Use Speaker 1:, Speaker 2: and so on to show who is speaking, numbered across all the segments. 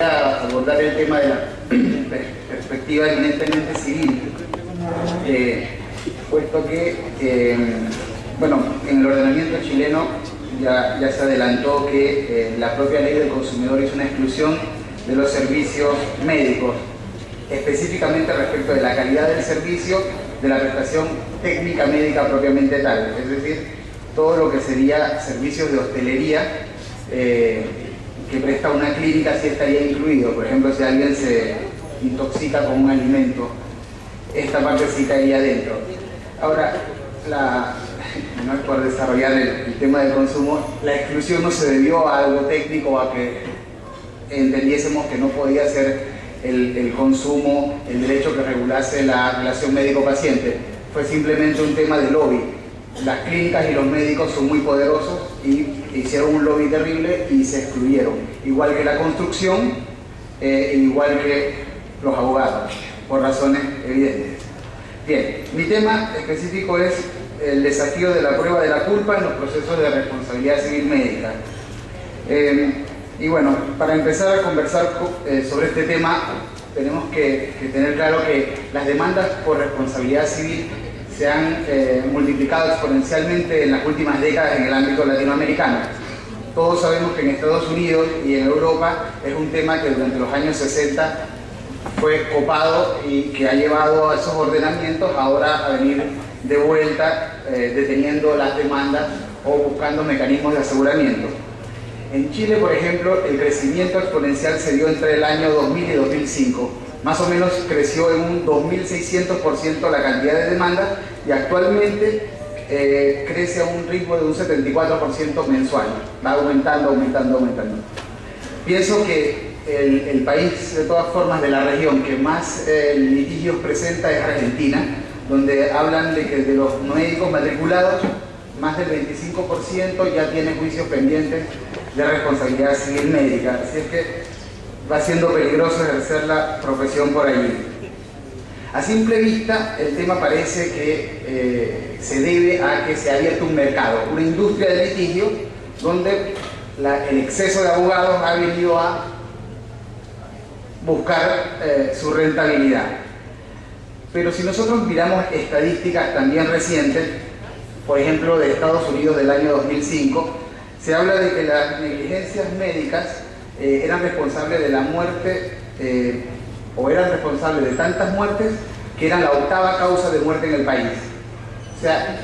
Speaker 1: A abordar el tema de la perspectiva eminentemente civil, puesto que, bueno, en el ordenamiento chileno ya se adelantó que la propia ley del consumidor hizo una exclusión de los servicios médicos, específicamente respecto de la calidad del servicio, de la prestación técnica médica propiamente tal, es decir, todo lo que sería servicios de hostelería que presta una clínica sí estaría incluido. Por ejemplo, si alguien se intoxica con un alimento, esta parte sí caería dentro. Ahora, no es por desarrollar el tema del consumo, la exclusión no se debió a algo técnico o a que entendiésemos que no podía ser el consumo el derecho que regulase la relación médico-paciente. Fue simplemente un tema de lobby. Las clínicas y los médicos son muy poderosos y hicieron un lobby terrible y se excluyeron, igual que la construcción, igual que los abogados, por razones evidentes. Bien, mi tema específico es el desafío de la prueba de la culpa en los procesos de responsabilidad civil médica. Y bueno, para empezar a conversar sobre este tema, tenemos que tener claro que las demandas por responsabilidad civil se han multiplicado exponencialmente en las últimas décadas en el ámbito latinoamericano. Todos sabemos que en Estados Unidos y en Europa es un tema que durante los años 60 fue copado y que ha llevado a esos ordenamientos ahora a venir de vuelta deteniendo las demandas o buscando mecanismos de aseguramiento. En Chile, por ejemplo, el crecimiento exponencial se dio entre el año 2000 y 2005. Más o menos creció en un 2.600% la cantidad de demandas y actualmente crece a un ritmo de un 74% mensual. Va aumentando. Pienso que el país, de todas formas, de la región que más litigios presenta es Argentina, donde hablan de que de los médicos matriculados, más del 25% ya tiene juicios pendientes de responsabilidad civil médica. Así es que va siendo peligroso ejercer la profesión por allí. A simple vista, el tema parece que se debe a que se ha abierto un mercado, una industria de litigio, donde el exceso de abogados ha venido a buscar su rentabilidad. Pero si nosotros miramos estadísticas también recientes, por ejemplo de Estados Unidos del año 2005, se habla de que las negligencias médicas eran responsables de la muerte, o eran responsables de tantas muertes que eran la 8ª causa de muerte en el país. O sea,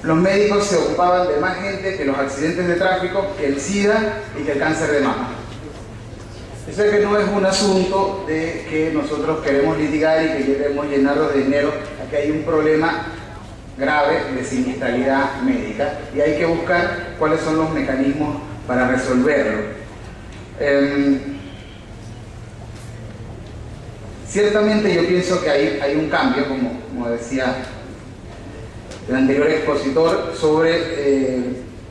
Speaker 1: los médicos se ocupaban de más gente que los accidentes de tráfico, que el SIDA y que el cáncer de mama. Eso es que no es un asunto de que nosotros queremos litigar y que queremos llenarlos de dinero. Aquí hay un problema grave de siniestralidad médica y hay que buscar cuáles son los mecanismos para resolverlo. Ciertamente yo pienso que hay un cambio, como decía el anterior expositor, sobre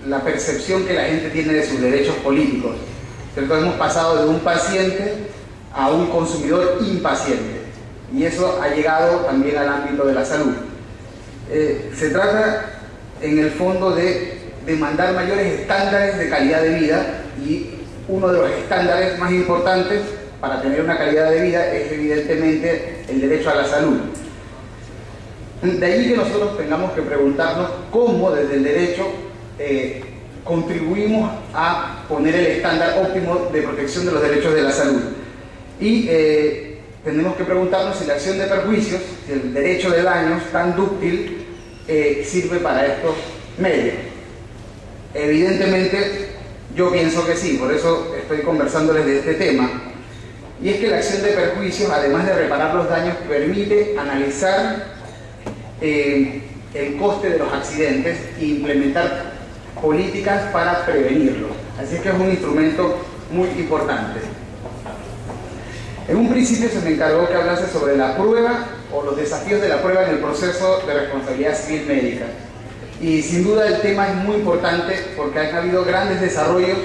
Speaker 1: la percepción que la gente tiene de sus derechos políticos. ¿Cierto? Hemos pasado de un paciente a un consumidor impaciente y eso ha llegado también al ámbito de la salud. Se trata en el fondo de demandar mayores estándares de calidad de vida y uno de los estándares más importantes para tener una calidad de vida es evidentemente el derecho a la salud. De allí que nosotros tengamos que preguntarnos cómo desde el derecho contribuimos a poner el estándar óptimo de protección de los derechos de la salud. Y tenemos que preguntarnos si la acción de perjuicios, si el derecho de daños tan dúctil sirve para estos medios. Evidentemente yo pienso que sí, por eso estoy conversándoles de este tema. Y es que la acción de perjuicios, además de reparar los daños, permite analizar el coste de los accidentes e implementar políticas para prevenirlos. Así es que es un instrumento muy importante. En un principio se me encargó que hablase sobre la prueba o los desafíos de la prueba en el proceso de responsabilidad civil médica. Y sin duda el tema es muy importante porque han habido grandes desarrollos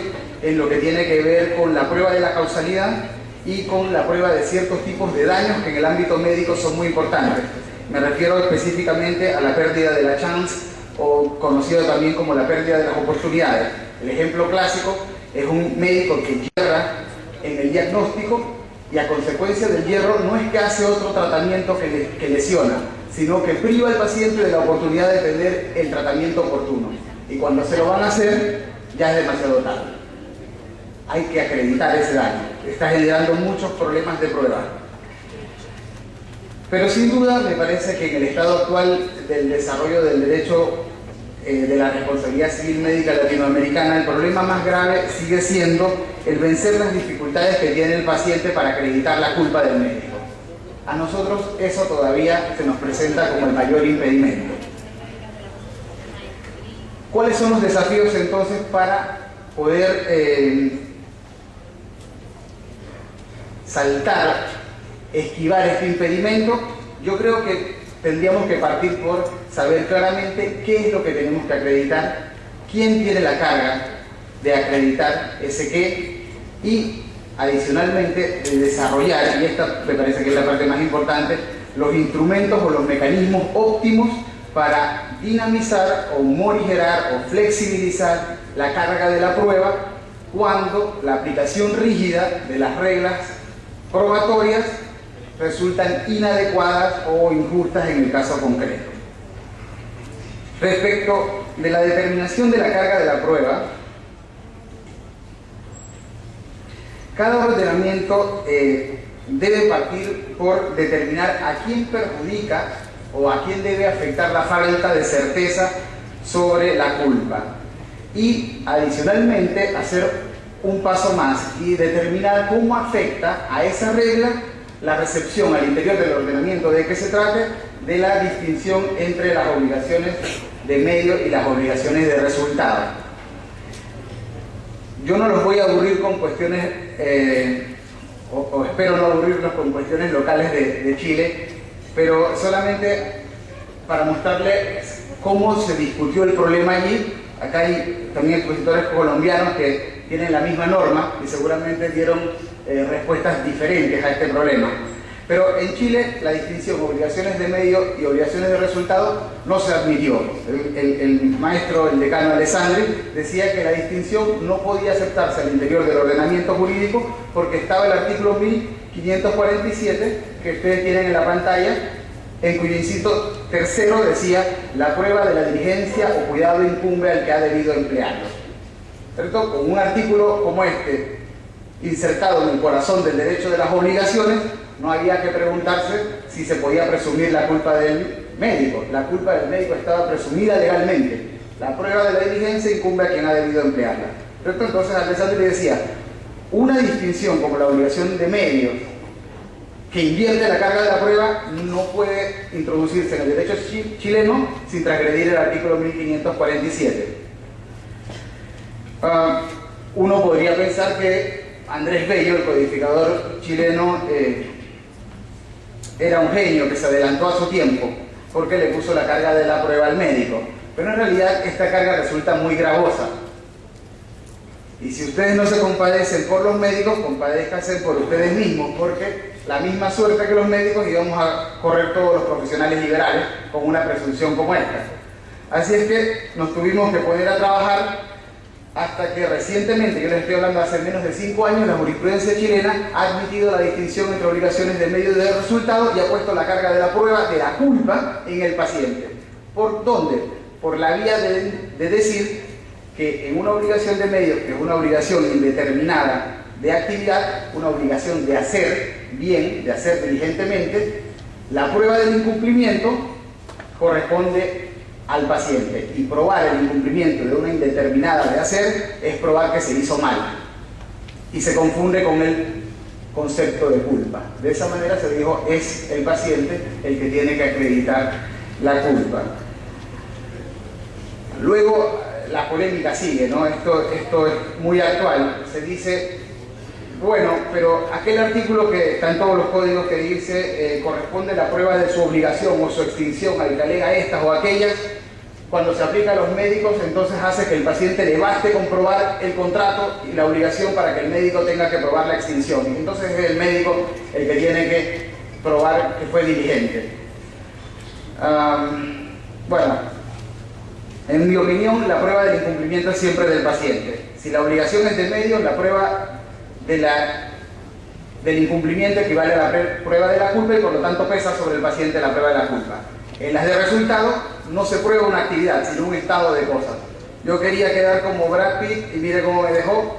Speaker 1: en lo que tiene que ver con la prueba de la causalidad y con la prueba de ciertos tipos de daños que en el ámbito médico son muy importantes. Me refiero específicamente a la pérdida de la chance, o conocido también como la pérdida de las oportunidades. El ejemplo clásico es un médico que yerra en el diagnóstico, y a consecuencia del hierro no es que hace otro tratamiento que lesiona, sino que priva al paciente de la oportunidad de tener el tratamiento oportuno. Y cuando se lo van a hacer, ya es demasiado tarde. Hay que acreditar ese daño. Está generando muchos problemas de prueba. Pero sin duda me parece que en el estado actual del desarrollo del derecho de la responsabilidad civil médica latinoamericana, el problema más grave sigue siendo el vencer las dificultades que tiene el paciente para acreditar la culpa del médico. A nosotros eso todavía se nos presenta como el mayor impedimento. ¿Cuáles son los desafíos entonces para poder esquivar este impedimento? Yo creo que tendríamos que partir por saber claramente qué es lo que tenemos que acreditar, quién tiene la carga de acreditar ese qué, y adicionalmente de desarrollar, y esta me parece que es la parte más importante, los instrumentos o los mecanismos óptimos para dinamizar o morigerar o flexibilizar la carga de la prueba cuando la aplicación rígida de las reglas probatorias resultan inadecuadas o injustas en el caso concreto. Respecto de la determinación de la carga de la prueba, cada ordenamiento debe partir por determinar a quién perjudica o a quién debe afectar la falta de certeza sobre la culpa, y adicionalmente hacer un paso más y determinar cómo afecta a esa regla la recepción al interior del ordenamiento de que se trate de la distinción entre las obligaciones de medio y las obligaciones de resultado. Yo no los voy a aburrir con cuestiones, o espero no aburrirlos con cuestiones locales de Chile, pero solamente para mostrarles cómo se discutió el problema allí. Acá hay también expositores colombianos que tienen la misma norma y seguramente dieron respuestas diferentes a este problema. Pero en Chile la distinción obligaciones de medio y obligaciones de resultado no se admitió. El maestro, el decano Alessandri, decía que la distinción no podía aceptarse al interior del ordenamiento jurídico porque estaba el artículo 1547 que ustedes tienen en la pantalla, en cuyo inciso tercero decía: la prueba de la diligencia o cuidado incumbe al que ha debido emplearlo. ¿Cierto? Con un artículo como este insertado en el corazón del derecho de las obligaciones, no había que preguntarse si se podía presumir la culpa del médico. La culpa del médico estaba presumida legalmente. La prueba de la diligencia incumbe a quien ha debido emplearla. ¿Cierto? Entonces Alessandri decía: una distinción como la obligación de medios que invierte la carga de la prueba no puede introducirse en el derecho chileno sin transgredir el artículo 1547. Uno podría pensar que Andrés Bello, el codificador chileno, era un genio que se adelantó a su tiempo porque le puso la carga de la prueba al médico, pero en realidad esta carga resulta muy gravosa. Y si ustedes no se compadecen por los médicos, compadézcanse por ustedes mismos, porque la misma suerte que los médicos íbamos a correr todos los profesionales liberales con una presunción como esta. Así es que nos tuvimos que poner a trabajar hasta que recientemente, yo les estoy hablando hace menos de 5 años, la jurisprudencia chilena ha admitido la distinción entre obligaciones de medio y de resultado y ha puesto la carga de la prueba de la culpa en el paciente. ¿Por dónde? Por la vía de decir que en una obligación de medios, que es una obligación indeterminada de actividad, una obligación de hacer bien, de hacer diligentemente, la prueba del incumplimiento corresponde al paciente, y probar el incumplimiento de una indeterminada de hacer es probar que se hizo mal, y se confunde con el concepto de culpa. De esa manera se dijo: es el paciente el que tiene que acreditar la culpa. Luego la polémica sigue, ¿no? Esto es muy actual. Se dice: bueno, pero aquel artículo que está en todos los códigos que dice corresponde la prueba de su obligación o su extinción al que alega estas o aquellas, cuando se aplica a los médicos, entonces hace que el paciente le baste comprobar el contrato y la obligación para que el médico tenga que probar la extinción. Entonces es el médico el que tiene que probar que fue diligente. Bueno, en mi opinión, la prueba del incumplimiento es siempre del paciente. Si la obligación es de medios, la prueba de la del incumplimiento equivale a la prueba de la culpa y por lo tanto pesa sobre el paciente la prueba de la culpa. En las de resultado no se prueba una actividad, sino un estado de cosas. Yo quería quedar como Brad Pitt y mire cómo me dejó,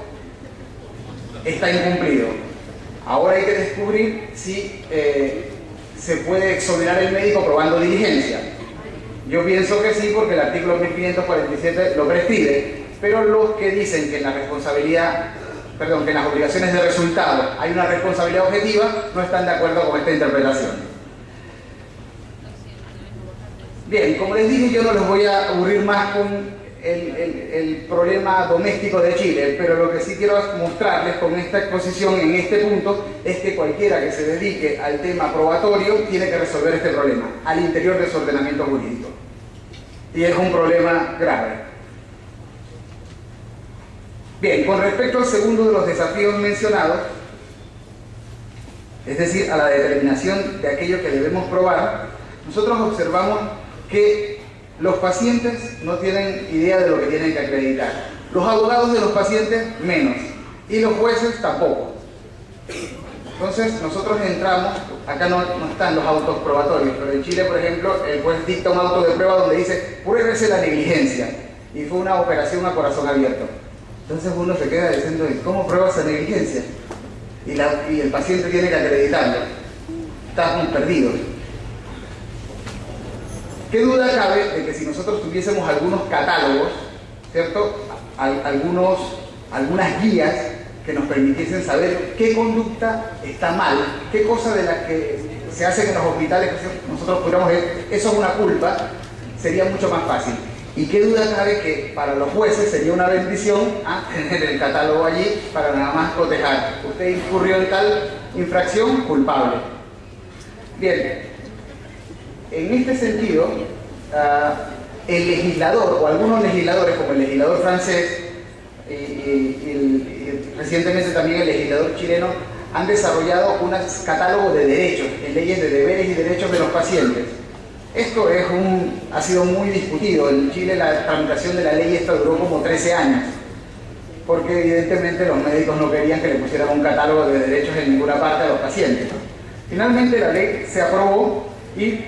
Speaker 1: está incumplido. Ahora hay que descubrir si se puede exonerar el médico probando diligencia. Yo pienso que sí, porque el artículo 1547 lo prescribe, pero los que dicen que en la responsabilidad, perdón, que en las obligaciones de resultado hay una responsabilidad objetiva, no están de acuerdo con esta interpretación. Bien, como les dije, yo no les voy a aburrir más con el problema doméstico de Chile, pero lo que sí quiero mostrarles con esta exposición en este punto es que cualquiera que se dedique al tema probatorio tiene que resolver este problema al interior de su ordenamiento jurídico. Y es un problema grave. Bien, con respecto al segundo de los desafíos mencionados, es decir, a la determinación de aquello que debemos probar, nosotros observamos que los pacientes no tienen idea de lo que tienen que acreditar. Los abogados de los pacientes, menos. Y los jueces, tampoco. Entonces, nosotros entramos, acá no están los autos probatorios, pero en Chile, por ejemplo, el juez dicta un auto de prueba donde dice, pruébese la negligencia. Y fue una operación a corazón abierto. Entonces uno se queda diciendo, ¿cómo prueba esa negligencia? Y el paciente tiene que acreditarlo. Estamos perdidos. ¿Qué duda cabe de que si nosotros tuviésemos algunos catálogos, ¿cierto? Algunas guías que nos permitiesen saber qué conducta está mal, qué cosa de la que se hace en los hospitales nosotros pudiéramos ver, eso es una culpa, sería mucho más fácil. Y qué duda cabe que para los jueces sería una bendición tener el catálogo allí para nada más cotejar. Usted incurrió en tal infracción, culpable. Bien. En este sentido, el legislador o algunos legisladores, como el legislador francés y recientemente también el legislador chileno, han desarrollado un catálogo de derechos, en leyes de deberes y derechos de los pacientes. Esto ha sido muy discutido. En Chile la tramitación de la ley esta duró como 13 años, porque evidentemente los médicos no querían que le pusieran un catálogo de derechos en ninguna parte a los pacientes. Finalmente la ley se aprobó. Y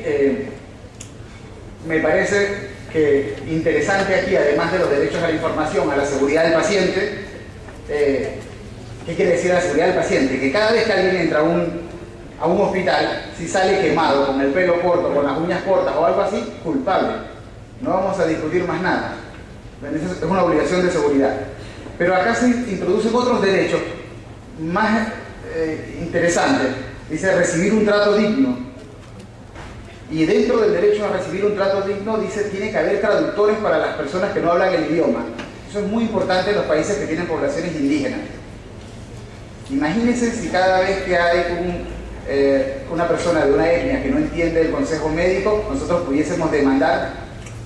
Speaker 1: me parece que interesante aquí, además de los derechos a la información, a la seguridad del paciente, ¿qué quiere decir la seguridad del paciente? Que cada vez que alguien entra a un hospital, si sale quemado, con el pelo corto, con las uñas cortas o algo así, culpable. No vamos a discutir más nada. Es una obligación de seguridad. Pero acá se introducen otros derechos más interesantes. Dice recibir un trato digno. Y dentro del derecho a recibir un trato digno, dice, tiene que haber traductores para las personas que no hablan el idioma. Eso es muy importante en los países que tienen poblaciones indígenas. Imagínense si cada vez que hay una persona de una etnia que no entiende el consejo médico, nosotros pudiésemos demandar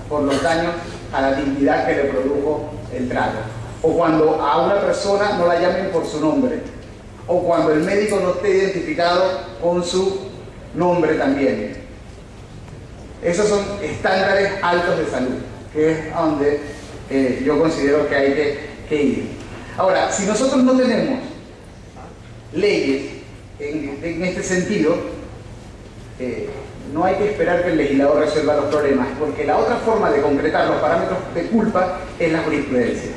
Speaker 1: por los daños a la dignidad que le produjo el trato. O cuando a una persona no la llamen por su nombre. O cuando el médico no esté identificado con su nombre también. Esos son estándares altos de salud, que es a donde yo considero que hay que ir. Ahora, si nosotros no tenemos leyes en este sentido, no hay que esperar que el legislador resuelva los problemas, porque la otra forma de concretar los parámetros de culpa es la jurisprudencia.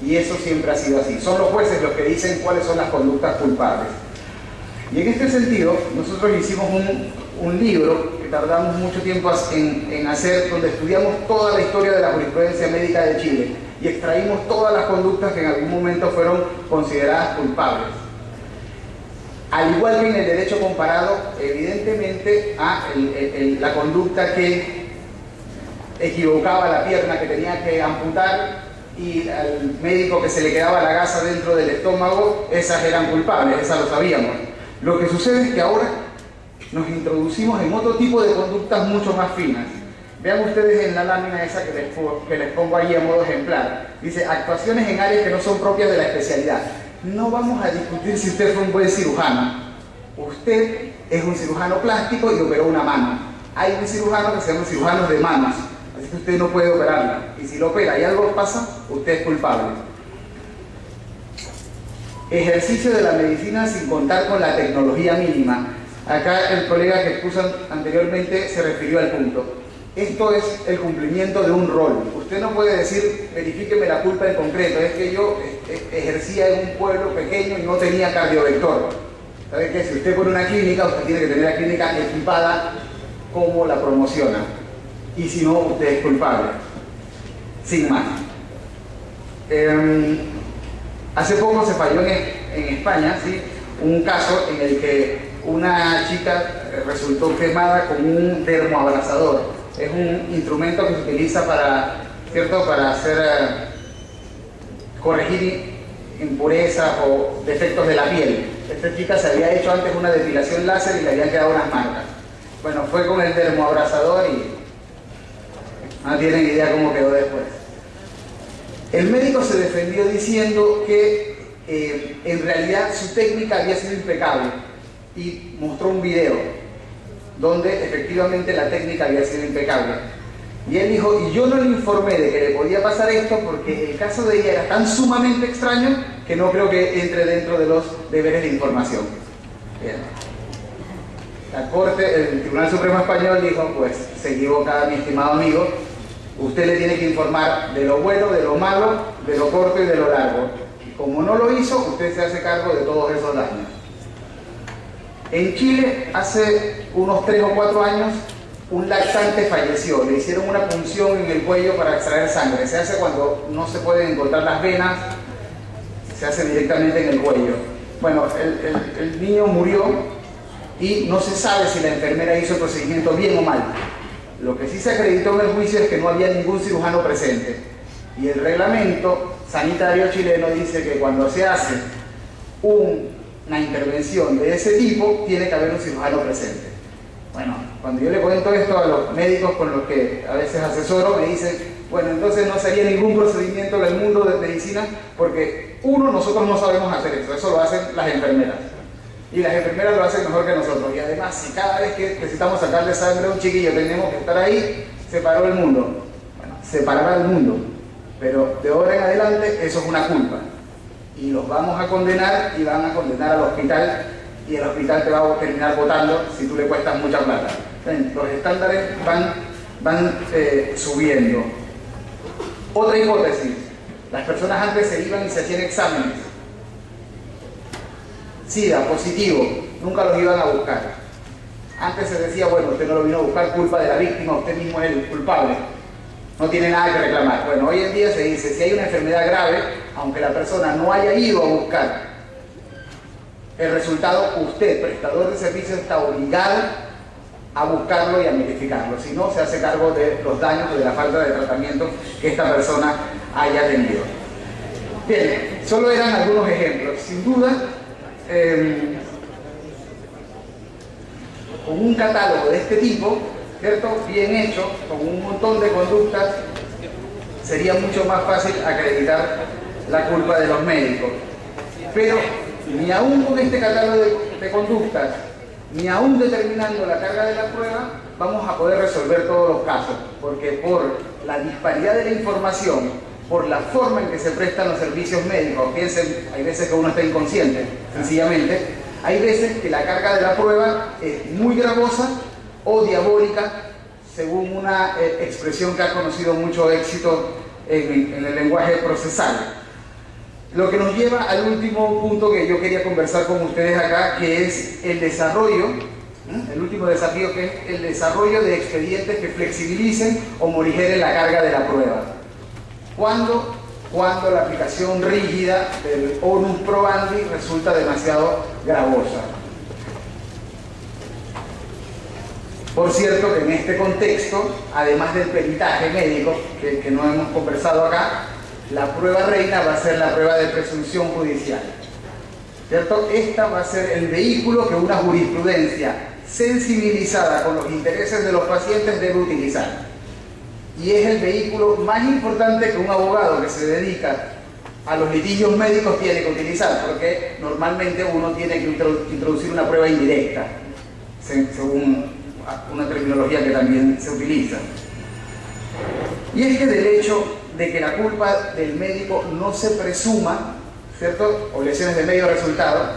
Speaker 1: Y eso siempre ha sido así. Son los jueces los que dicen cuáles son las conductas culpables. Y en este sentido, nosotros hicimos un libro que tardamos mucho tiempo en hacer, donde estudiamos toda la historia de la jurisprudencia médica de Chile y extraímos todas las conductas que en algún momento fueron consideradas culpables. Al igual que en el derecho comparado, evidentemente, la conducta que equivocaba la pierna que tenía que amputar y al médico que se le quedaba la gasa dentro del estómago, esas eran culpables, esas lo sabíamos. Lo que sucede es que ahora nos introducimos en otro tipo de conductas mucho más finas. Vean ustedes en la lámina esa que les pongo ahí a modo ejemplar. Dice, actuaciones en áreas que no son propias de la especialidad. No vamos a discutir si usted fue un buen cirujano. Usted es un cirujano plástico y operó una mano. Hay un cirujano que se llama cirujanos de manos. Así que usted no puede operarla. Y si lo opera y algo pasa, usted es culpable. ejercicio de la medicina sin contar con la tecnología mínima. Acá el colega que expuso anteriormente se refirió al punto. Esto es el cumplimiento de un rol. Usted no puede decir, verifíqueme la culpa en concreto, es que yo ejercía en un pueblo pequeño y no tenía cardiovector. ¿Sabe qué? Si usted pone una clínica, usted tiene que tener la clínica equipada como la promociona. Y si no, usted es culpable. Sin más. Hace poco se falló en España, ¿sí?, un caso en el que una chica resultó quemada con un dermoabrasador. Es un instrumento que se utiliza para, ¿cierto?, para hacer, corregir impurezas o defectos de la piel. Esta chica se había hecho antes una depilación láser y le habían quedado unas marcas. Bueno, fue con el dermoabrasador y no tienen idea cómo quedó después. El médico se defendió diciendo que en realidad su técnica había sido impecable y mostró un video donde efectivamente la técnica había sido impecable. Y él dijo, y yo no le informé de que le podía pasar esto porque el caso de ella era tan sumamente extraño que no creo que entre dentro de los deberes de información. Bien. La Corte, el Tribunal Supremo Español dijo, pues se equivoca mi estimado amigo, usted le tiene que informar de lo bueno, de lo malo, de lo corto y de lo largo. Y como no lo hizo, usted se hace cargo de todos esos daños. En Chile, hace unos 3 o 4 años, un lactante falleció. Le hicieron una punción en el cuello para extraer sangre. Se hace cuando no se pueden encontrar las venas, se hace directamente en el cuello. Bueno, el niño murió y no se sabe si la enfermera hizo el procedimiento bien o mal. Lo que sí se acreditó en el juicio es que no había ningún cirujano presente. Y el reglamento sanitario chileno dice que cuando se hace una intervención de ese tipo, tiene que haber un cirujano presente. Bueno, cuando yo le cuento esto a los médicos con los que a veces asesoro, me dicen, bueno, entonces no sería ningún procedimiento en el mundo de medicina, porque nosotros no sabemos hacer eso lo hacen las enfermeras. Y las enfermeras lo hacen mejor que nosotros. Y además, si cada vez que necesitamos sacarle sangre a un chiquillo tenemos que estar ahí, se paró el mundo. Bueno, se parará el mundo. Pero de ahora en adelante eso es una culpa. Y los vamos a condenar y van a condenar al hospital. Y el hospital te va a terminar votando si tú le cuestas mucha plata. Los estándares van subiendo. Otra hipótesis. Las personas antes se iban y se hacían exámenes. SIDA, positivo, nunca los iban a buscar. Antes se decía, bueno, usted no lo vino a buscar, culpa de la víctima, usted mismo es el culpable. No tiene nada que reclamar. Bueno, hoy en día se dice, si hay una enfermedad grave, aunque la persona no haya ido a buscar el resultado, usted, prestador de servicios, está obligado a buscarlo y a notificarlo. Si no, se hace cargo de los daños o de la falta de tratamiento que esta persona haya tenido. Bien, solo eran algunos ejemplos. Sin duda, con un catálogo de este tipo, ¿cierto?, bien hecho, con un montón de conductas, sería mucho más fácil acreditar la culpa de los médicos. Pero ni aún con este catálogo de conductas, ni aún determinando la carga de la prueba, vamos a poder resolver todos los casos, porque por la disparidad de la información, por la forma en que se prestan los servicios médicos, piensen, hay veces que uno está inconsciente, sencillamente, hay veces que la carga de la prueba es muy gravosa o diabólica, según una expresión que ha conocido mucho éxito en el lenguaje procesal. Lo que nos lleva al último punto que yo quería conversar con ustedes acá, que es el desarrollo, el último desafío, que es el desarrollo de expedientes que flexibilicen o morigeren la carga de la prueba. Cuando la aplicación rígida del onus probandi resulta demasiado gravosa. Por cierto que en este contexto, además del peritaje médico, que no hemos conversado acá, la prueba reina va a ser la prueba de presunción judicial. ¿Cierto? Esta va a ser el vehículo que una jurisprudencia sensibilizada con los intereses de los pacientes debe utilizar. Y es el vehículo más importante que un abogado que se dedica a los litigios médicos tiene que utilizar, porque normalmente uno tiene que introducir una prueba indirecta, según una terminología que también se utiliza. Y es que del hecho de que la culpa del médico no se presuma, ¿cierto? O lesiones de medio resultado,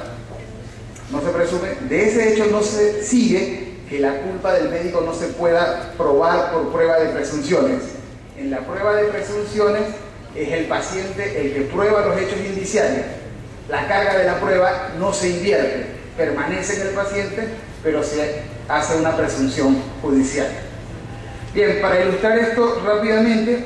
Speaker 1: no se presume. De ese hecho no se sigue que la culpa del médico no se pueda probar por prueba de presunciones. En la prueba de presunciones es el paciente el que prueba los hechos indiciarios. La carga de la prueba no se invierte, permanece en el paciente, pero se hace una presunción judicial. Bien, para ilustrar esto rápidamente,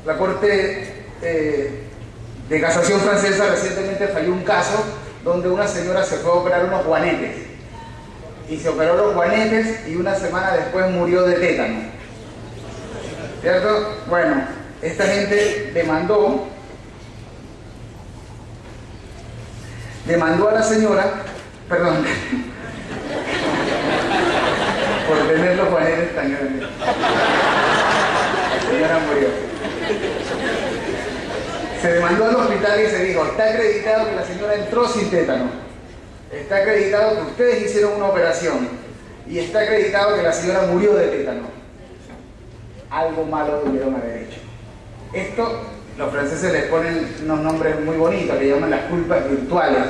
Speaker 1: la Corte de Casación francesa recientemente falló un caso donde una señora se fue a operar unos juanetes y se operó los juanetes y una semana después murió de tétano, ¿cierto? Bueno, esta gente demandó a la señora, perdón, por tener los juanetes tan grandes. La señora murió. Se demandó al hospital y se dijo, está acreditado que la señora entró sin tétano, está acreditado que ustedes hicieron una operación y está acreditado que la señora murió de tétano. Algo malo debieron haber hecho. Esto, los franceses les ponen unos nombres muy bonitos, que llaman las culpas virtuales,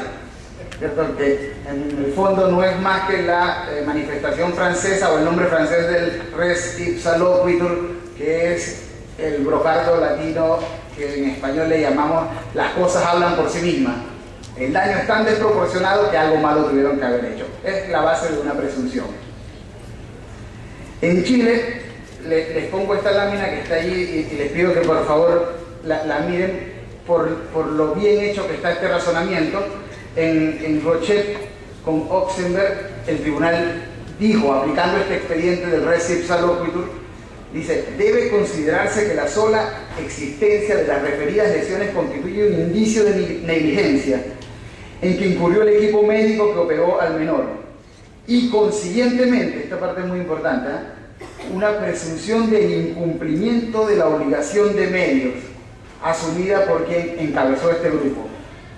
Speaker 1: ¿cierto? Que en el fondo no es más que la manifestación francesa o el nombre francés del res ipsa loquitur, que es el brocardo latino que en español le llamamos las cosas hablan por sí mismas. El daño es tan desproporcionado que algo malo tuvieron que haber hecho. Es la base de una presunción. En Chile, les pongo esta lámina que está allí y les pido que por favor la miren por lo bien hecho que está este razonamiento. En Rochet con Oxenberg, el tribunal dijo, aplicando este expediente del res ipsa loquitur, dice, debe considerarse que la sola existencia de las referidas lesiones constituye un indicio de negligencia en que incurrió el equipo médico que operó al menor. Y consiguientemente, esta parte es muy importante, una presunción del incumplimiento de la obligación de medios asumida por quien encabezó este grupo.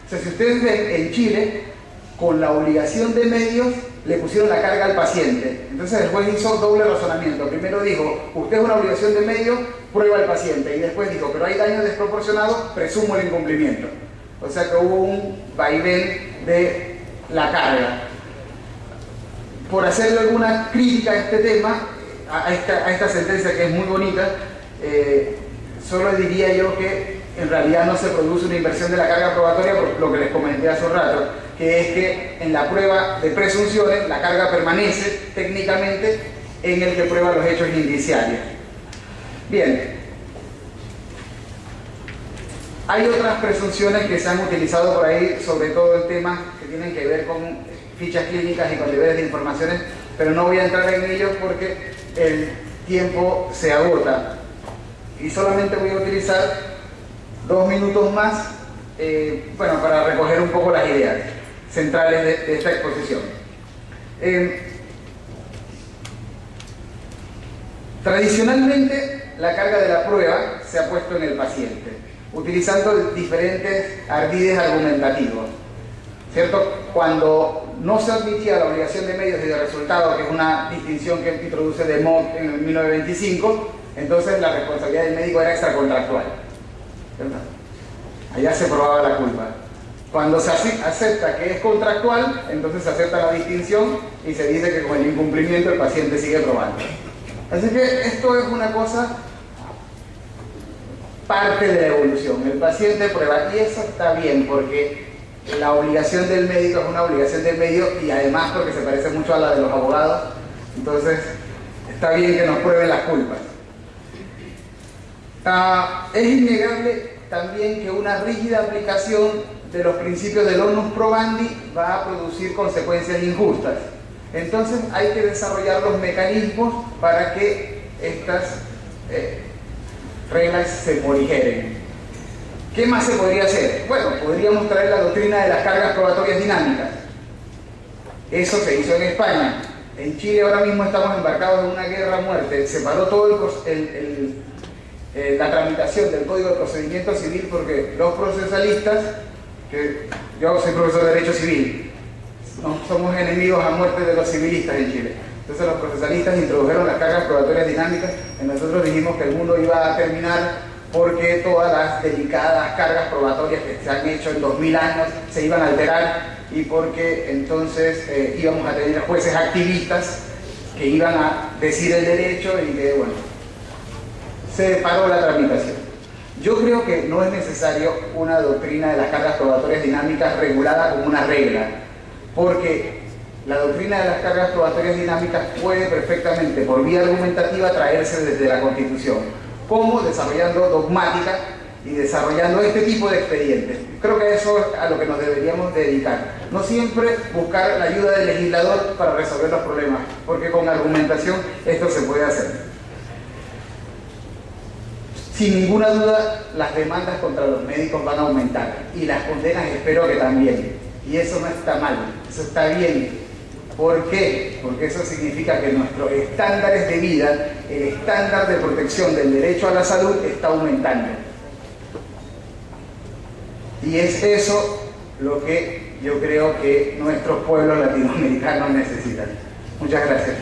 Speaker 1: O sea, si ustedes ven, en Chile, con la obligación de medios, le pusieron la carga al paciente. Entonces el juez hizo doble razonamiento. Primero dijo, usted es una obligación de medios, prueba al paciente. Y después dijo, pero hay daño desproporcionado, presumo el incumplimiento. O sea que hubo un vaivén de la carga. Por hacerle alguna crítica a este tema, a esta sentencia que es muy bonita, solo diría yo que en realidad no se produce una inversión de la carga probatoria por lo que les comenté hace un rato, que es que en la prueba de presunciones la carga permanece técnicamente en el que prueba los hechos indiciarios. Bien, hay otras presunciones que se han utilizado por ahí, sobre todo en temas que tienen que ver con fichas clínicas y con deberes de informaciones, pero no voy a entrar en ellos porque el tiempo se agota y solamente voy a utilizar 2 minutos más bueno, para recoger un poco las ideas centrales de esta exposición. Tradicionalmente la carga de la prueba se ha puesto en el paciente, utilizando diferentes ardides argumentativos, ¿cierto? Cuando no se admitía la obligación de medios y de resultados, que es una distinción que introduce de Mott en el 1925, entonces la responsabilidad del médico era extracontractual, ¿cierto? Allá se probaba la culpa. Cuando se acepta que es contractual, entonces se acepta la distinción y se dice que con el incumplimiento el paciente sigue probando. Así que esto es una cosa, parte de la evolución. El paciente prueba y eso está bien porque la obligación del médico es una obligación del medio y además porque se parece mucho a la de los abogados, entonces está bien que nos prueben las culpas. Es innegable también que una rígida aplicación de los principios del onus probandi va a producir consecuencias injustas. Entonces hay que desarrollar los mecanismos para que estas reglas se morigeren. ¿Qué más se podría hacer? Bueno, podríamos traer la doctrina de las cargas probatorias dinámicas. Eso se hizo en España. En Chile ahora mismo estamos embarcados en una guerra a muerte. Se paró todo la tramitación del Código de Procedimiento Civil porque los procesalistas, que yo soy profesor de Derecho Civil, no somos enemigos a muerte de los civilistas en Chile. Entonces los procesalistas introdujeron las cargas probatorias dinámicas y nosotros dijimos que el mundo iba a terminar porque todas las delicadas cargas probatorias que se han hecho en 2000 años se iban a alterar y porque entonces íbamos a tener jueces activistas que iban a decir el derecho y que, bueno, se paró la tramitación. Yo creo que no es necesario una doctrina de las cargas probatorias dinámicas regulada como una regla, porque la doctrina de las cargas probatorias dinámicas puede perfectamente, por vía argumentativa, traerse desde la Constitución, como desarrollando dogmática y desarrollando este tipo de expedientes. Creo que eso es a lo que nos deberíamos dedicar. No siempre buscar la ayuda del legislador para resolver los problemas, porque con argumentación esto se puede hacer. Sin ninguna duda, las demandas contra los médicos van a aumentar y las condenas espero que también. Y eso no está mal, eso está bien. ¿Por qué? Porque eso significa que nuestros estándares de vida, el estándar de protección del derecho a la salud está aumentando. Y es eso lo que yo creo que nuestros pueblos latinoamericanos necesitan. Muchas gracias.